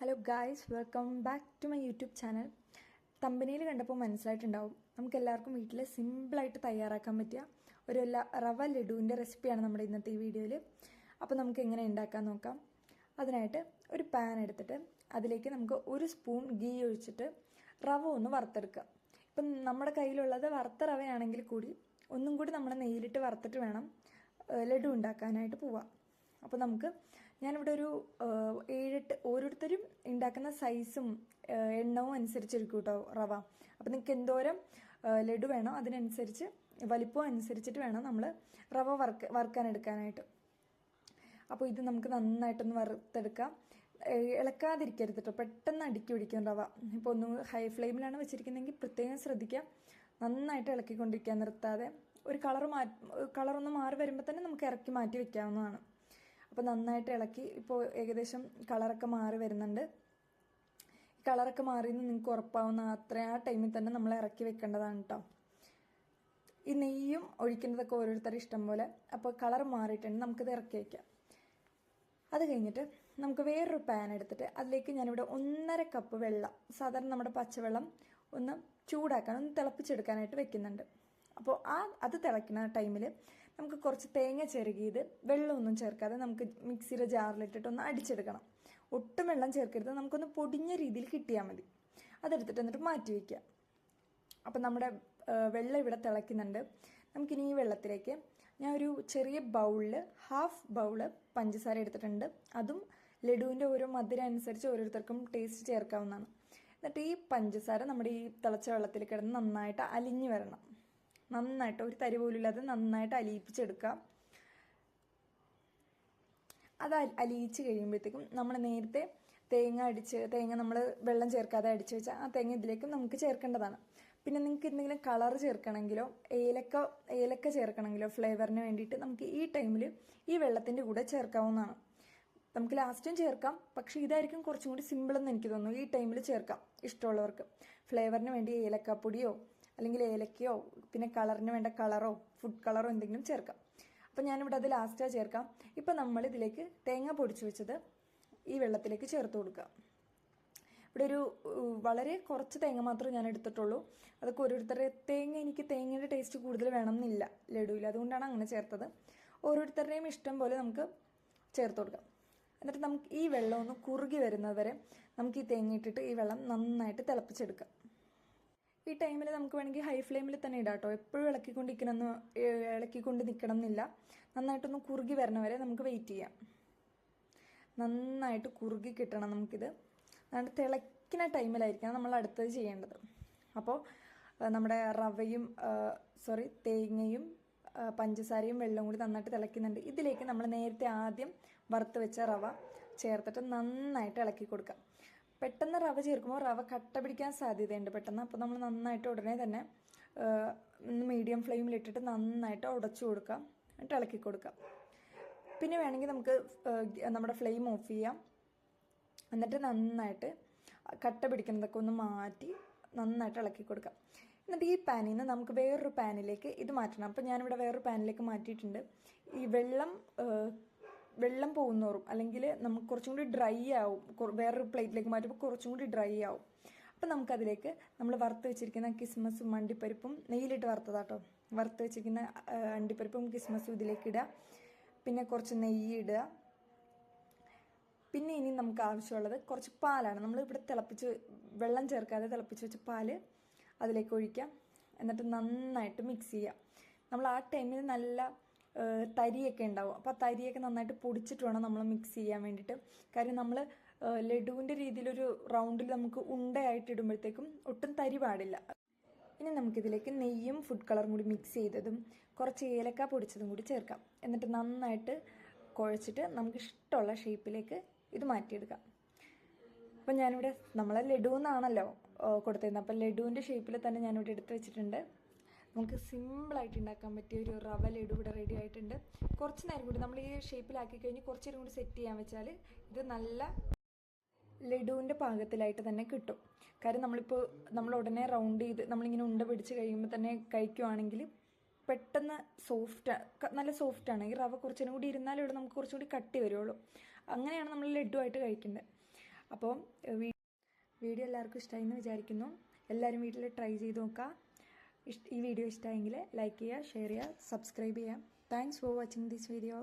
Hello guys, welcome back to my YouTube channel. തമ്പനിയിൽ കണ്ടപ്പോൾ മനസ്സിലായിട്ടുണ്ടാവും, നമുക്ക് എല്ലാവർക്കും വീട്ടിൽ സിമ്പിളായിട്ട് തയ്യാറാക്കാൻ പറ്റിയ ഒരു റവ ലഡുവിൻ്റെ റെസിപ്പിയാണ് നമ്മുടെ ഇന്നത്തെ ഈ വീഡിയോയിൽ. അപ്പോൾ നമുക്ക് എങ്ങനെ ഉണ്ടാക്കാൻ നോക്കാം. അതിനായിട്ട് ഒരു പാൻ എടുത്തിട്ട് അതിലേക്ക് നമുക്ക് 1 സ്പൂൺ ഗീ ഒഴിച്ചിട്ട് റവ ഒന്ന് വറുത്തെടുക്കുക. ഇപ്പം നമ്മുടെ കയ്യിലുള്ളത് വറുത്ത റവയാണെങ്കിൽ കൂടി ഒന്നും കൂടി നമ്മൾ നെയ്യിലിട്ട് വറുത്തിട്ട് വേണം ലഡു ഉണ്ടാക്കാനായിട്ട് പോവാം. അപ്പോൾ ഞാനിവിടെ ഒരു 7-8 ഓരോരുത്തരും ഉണ്ടാക്കുന്ന സൈസും എണ്ണവും അനുസരിച്ചിരിക്കും കേട്ടോ റവ. അപ്പോൾ നിങ്ങൾക്ക് എന്തോരം ലഡു വേണോ അതിനനുസരിച്ച് വലിപ്പം അനുസരിച്ചിട്ട് വേണം നമ്മൾ റവ വറുക്കാൻ എടുക്കാനായിട്ട്. അപ്പോൾ ഇത് നമുക്ക് നന്നായിട്ടൊന്ന് വറുത്തെടുക്കാം. ഇളക്കാതിരിക്കരുത് കേട്ടോ, പെട്ടെന്ന് അടുക്കി പിടിക്കും റവ. ഇപ്പോൾ ഒന്ന് ഹൈ ഫ്ലെയിമിലാണ് വെച്ചിരിക്കുന്നതെങ്കിൽ പ്രത്യേകം ശ്രദ്ധിക്കാം. നന്നായിട്ട് ഇളക്കിക്കൊണ്ടിരിക്കാൻ നിർത്താതെ. ഒരു കളറൊന്ന് മാറി വരുമ്പോൾ തന്നെ നമുക്ക് ഇറക്കി മാറ്റി വെക്കാവുന്നതാണ്. അപ്പോൾ നന്നായിട്ട് ഇളക്കി. ഇപ്പോൾ ഏകദേശം കളറൊക്കെ മാറി വരുന്നുണ്ട്. ഈ കളറൊക്കെ മാറിയെന്ന് നിങ്ങൾക്ക് ഉറപ്പാവുന്ന ആ ടൈമിൽ തന്നെ നമ്മൾ ഇറക്കി വെക്കേണ്ടതാണ് കേട്ടോ. ഈ നെയ്യും ഒഴിക്കേണ്ടതൊക്കെ ഓരോരുത്തരുടെ ഇഷ്ടം പോലെ. അപ്പോൾ കളർ മാറിയിട്ടുണ്ട്, നമുക്കിത് ഇറക്കി വയ്ക്കാം. അത് കഴിഞ്ഞിട്ട് നമുക്ക് വേറൊരു പാൻ എടുത്തിട്ട് അതിലേക്ക് ഞാനിവിടെ 1.5 കപ്പ് വെള്ളം, സാധാരണ നമ്മുടെ പച്ചവെള്ളം, ഒന്ന് ചൂടാക്കാൻ, ഒന്ന് തിളപ്പിച്ചെടുക്കാനായിട്ട് വെക്കുന്നുണ്ട്. അപ്പോൾ അത് തിളയ്ക്കുന്ന ടൈമിൽ നമുക്ക് കുറച്ച് തേങ്ങ ചിരകിയത് വെള്ളമൊന്നും ചേർക്കാതെ നമുക്ക് മിക്സിയുടെ ജാറിലിട്ടിട്ട് ഒന്ന് അടിച്ചെടുക്കണം. ഒട്ടും വെള്ളം ചേർക്കരുത്, നമുക്കൊന്ന് പൊടിഞ്ഞ രീതിയിൽ കിട്ടിയാൽ മതി. അതെടുത്തിട്ട് എന്നിട്ട് മാറ്റി വയ്ക്കുക. അപ്പം നമ്മുടെ വെള്ളം ഇവിടെ തിളയ്ക്കുന്നുണ്ട്. നമുക്കിനി ഈ വെള്ളത്തിലേക്ക് ഞാൻ ഒരു ചെറിയ ബൗളിൽ 1/2 ബൗള് പഞ്ചസാര എടുത്തിട്ടുണ്ട്. അതും ലഡുവിൻ്റെ ഓരോ മധുരം അനുസരിച്ച് ഓരോരുത്തർക്കും ടേസ്റ്റ് ചേർക്കാവുന്നതാണ്. എന്നിട്ട് ഈ പഞ്ചസാര നമ്മുടെ ഈ തിളച്ച വെള്ളത്തിൽ കിടന്ന് നന്നായിട്ട് അലിഞ്ഞു വരണം. നന്നായിട്ട് ഒരു തരി പോലും ഇല്ലാതെ നന്നായിട്ട് അലിയിപ്പിച്ചെടുക്കുക. അത് അലിയിച്ച് കഴിയുമ്പോഴത്തേക്കും നമ്മൾ നേരത്തെ തേങ്ങ നമ്മൾ വെള്ളം ചേർക്കാതെ അടിച്ച് വെച്ചാൽ ആ തേങ്ങ ഇതിലേക്ക് നമുക്ക് ചേർക്കേണ്ടതാണ്. പിന്നെ നിങ്ങൾക്ക് എന്തെങ്കിലും കളർ ചേർക്കണമെങ്കിലോ ഏലക്ക ചേർക്കണമെങ്കിലോ ഫ്ലേവറിന് വേണ്ടിയിട്ട് നമുക്ക് ഈ ടൈമിൽ ഈ വെള്ളത്തിൻ്റെ കൂടെ ചേർക്കാവുന്നതാണ്. നമുക്ക് ലാസ്റ്റും ചേർക്കാം, പക്ഷേ ഇതായിരിക്കും കുറച്ചും കൂടി സിമ്പിളെന്ന് എനിക്ക് തോന്നുന്നു. ഈ ടൈമിൽ ചേർക്കാം ഇഷ്ടമുള്ളവർക്ക്. ഫ്ലേവറിന് വേണ്ടി ഏലക്കാപ്പൊടിയോ അല്ലെങ്കിൽ ഏലക്കയോ പിന്നെ കളറിന് വേണ്ട കളറോ ഫുഡ് കളറോ എന്തെങ്കിലും ചേർക്കാം. അപ്പം ഞാനിവിടെ അത് ലാസ്റ്റാണ് ചേർക്കാം. ഇപ്പം നമ്മളിതിലേക്ക് തേങ്ങ പൊടിച്ചു വെച്ചത് ഈ വെള്ളത്തിലേക്ക് ചേർത്ത് കൊടുക്കുക. ഇവിടെ ഒരു വളരെ കുറച്ച് തേങ്ങ മാത്രമേ ഞാൻ എടുത്തിട്ടുള്ളൂ. അതൊക്കെ ഓരോരുത്തരുടെ എനിക്ക് തേങ്ങയുടെ ടേസ്റ്റ് കൂടുതൽ വേണമെന്നില്ല ലഡുവിൽ, അതുകൊണ്ടാണ് അങ്ങനെ ചേർത്തത്. ഓരോരുത്തരുടെയും ഇഷ്ടം പോലെ നമുക്ക് ചേർത്ത് കൊടുക്കാം. എന്നിട്ട് നമുക്ക് ഈ വെള്ളം ഒന്ന് കുറുകി വരുന്നത് വരെ നമുക്ക് ഈ തേങ്ങ ഇട്ടിട്ട് ഈ വെള്ളം നന്നായിട്ട് തിളപ്പിച്ചെടുക്കാം. ഈ ടൈമിൽ നമുക്ക് വേണമെങ്കിൽ ഹൈ ഫ്ലെയിമിൽ തന്നെ ഇടാം കേട്ടോ. എപ്പോഴും ഇളക്കിക്കൊണ്ട് നിൽക്കണം എന്നില്ല. നന്നായിട്ടൊന്ന് കുറുകി വരണ വരെ നമുക്ക് വെയിറ്റ് ചെയ്യാം. നന്നായിട്ട് കുറുകി കിട്ടണം നമുക്കിത്. അതുകൊണ്ട് തിളയ്ക്കുന്ന ടൈമിലായിരിക്കണം നമ്മൾ അടുത്തത് ചെയ്യേണ്ടത്. അപ്പോൾ നമ്മുടെ തേങ്ങയും പഞ്ചസാരയും വെള്ളവും കൂടി നന്നായിട്ട് തിളയ്ക്കുന്നുണ്ട്. ഇതിലേക്ക് നമ്മൾ നേരത്തെ ആദ്യം വറുത്ത് വെച്ച റവ ചേർത്തിട്ട് നന്നായിട്ട് ഇളക്കി കൊടുക്കാം. പെട്ടെന്ന് റവ ചേർക്കുമ്പോൾ റവ കട്ട പിടിക്കാൻ സാധ്യതയുണ്ട് പെട്ടെന്ന്. അപ്പോൾ നമ്മൾ നന്നായിട്ട് ഉടനെ തന്നെ മീഡിയം ഫ്ലെയിമിലിട്ടിട്ട് നന്നായിട്ട് ഉടച്ചു കൊടുക്കാം, എന്നിട്ട് ഇളക്കി കൊടുക്കാം. പിന്നെ വേണമെങ്കിൽ നമുക്ക് നമ്മുടെ ഫ്ലെയിം ഓഫ് ചെയ്യാം. എന്നിട്ട് നന്നായിട്ട് കട്ട പിടിക്കുന്നതൊക്കെ ഒന്ന് മാറ്റി നന്നായിട്ട് ഇളക്കി കൊടുക്കാം. എന്നിട്ട് ഈ പാനിൽ നിന്ന് നമുക്ക് വേറൊരു പാനിലേക്ക് ഇത് മാറ്റണം. അപ്പോൾ ഞാനിവിടെ വേറൊരു പാനിലേക്ക് മാറ്റിയിട്ടുണ്ട്. ഈ വെള്ളം പോകുന്നോറും അല്ലെങ്കിൽ നമുക്ക് കുറച്ചും കൂടി ഡ്രൈ ആവും. വേറൊരു പ്ലേറ്റിലേക്ക് മാറ്റുമ്പോൾ കുറച്ചും കൂടി ഡ്രൈ ആവും. അപ്പം നമുക്കതിലേക്ക് നമ്മൾ വറുത്ത് വെച്ചിരിക്കുന്ന കിസ്മസും അണ്ടിപ്പരിപ്പും നെയ്യിലിട്ട് വറുത്തതാട്ടോ. വറുത്ത് വെച്ചിരിക്കുന്ന അണ്ടിപ്പരിപ്പും കിസ്മസും ഇതിലേക്ക് ഇടുക. പിന്നെ കുറച്ച് നെയ്യ് ഇടുക. പിന്നെ ഇനി നമുക്ക് ആവശ്യമുള്ളത് കുറച്ച് പാലാണ്. നമ്മൾ ഇവിടെ വെള്ളം ചേർക്കാതെ തിളപ്പിച്ച് വെച്ച പാല് അതിലേക്ക് ഒഴിക്കാം. എന്നിട്ട് നന്നായിട്ട് മിക്സ് ചെയ്യാം. നമ്മൾ ആ ടൈമിൽ നല്ല തരിയൊക്കെ ഉണ്ടാവും. അപ്പോൾ ആ തരിയൊക്കെ നന്നായിട്ട് പൊടിച്ചിട്ട് വേണം നമ്മൾ മിക്സ് ചെയ്യാൻ വേണ്ടിയിട്ട്. കാര്യം നമ്മൾ ലഡുവിൻ്റെ രീതിയിലൊരു റൗണ്ടിൽ നമുക്ക് ഉണ്ടയായിട്ട് ഇടുമ്പോഴത്തേക്കും ഒട്ടും തരി പാടില്ല. ഇനി നമുക്കിതിലേക്ക് നെയ്യും ഫുഡ് കളറും കൂടി മിക്സ് ചെയ്തതും കുറച്ച് ഏലക്ക പൊടിച്ചതും കൂടി ചേർക്കാം. എന്നിട്ട് നന്നായിട്ട് കുഴച്ചിട്ട് നമുക്ക് ഇഷ്ടമുള്ള ഷേപ്പിലേക്ക് ഇത് മാറ്റിയെടുക്കാം. അപ്പം ഞാനിവിടെ നമ്മളെ ലഡു എന്നാണല്ലോ കൊടുത്തിരുന്നത്. അപ്പം ലഡുവിൻ്റെ ഷേപ്പിൽ തന്നെ ഞാനിവിടെ എടുത്ത് വെച്ചിട്ടുണ്ട്. നമുക്ക് സിമ്പിളായിട്ട് ഉണ്ടാക്കാൻ പറ്റിയ ഒരു റവ ലഡു ഇവിടെ റെഡി ആയിട്ടുണ്ട്. കുറച്ച് നേരം കൂടി നമ്മൾ ഈ ഷേപ്പിലാക്കി കഴിഞ്ഞ് കുറച്ച് നേരം കൂടി സെറ്റ് ചെയ്യാൻ വെച്ചാൽ ഇത് നല്ല ലഡുവിൻ്റെ പാകത്തിലായിട്ട് തന്നെ കിട്ടും. കാര്യം നമ്മൾ ഉടനെ റൗണ്ട് ചെയ്ത് നമ്മളിങ്ങനെ ഉണ്ട പിടിച്ച് കഴിയുമ്പോൾ തന്നെ കഴിക്കുവാണെങ്കിൽ പെട്ടെന്ന് നല്ല സോഫ്റ്റാണ്. ഈ റവ കുറച്ചും കൂടി ഇരുന്നാലും ഇവിടെ നമുക്ക് കുറച്ചും കൂടി കട്ടി വരുള്ളൂ. അങ്ങനെയാണ് നമ്മൾ ലഡു ആയിട്ട് കഴിക്കേണ്ടത്. അപ്പോൾ വീഡിയോ എല്ലാവർക്കും ഇഷ്ടമായി എന്ന് വിചാരിക്കുന്നു. എല്ലാവരും വീട്ടിൽ ട്രൈ ചെയ്ത് നോക്കുക. ഈ വീഡിയോ ഇഷ്ടമായെങ്കിൽ ലൈക്ക് ചെയ്യുക, ഷെയർ ചെയ്യുക, സബ്സ്ക്രൈബ് ചെയ്യുക. Thanks for watching this video.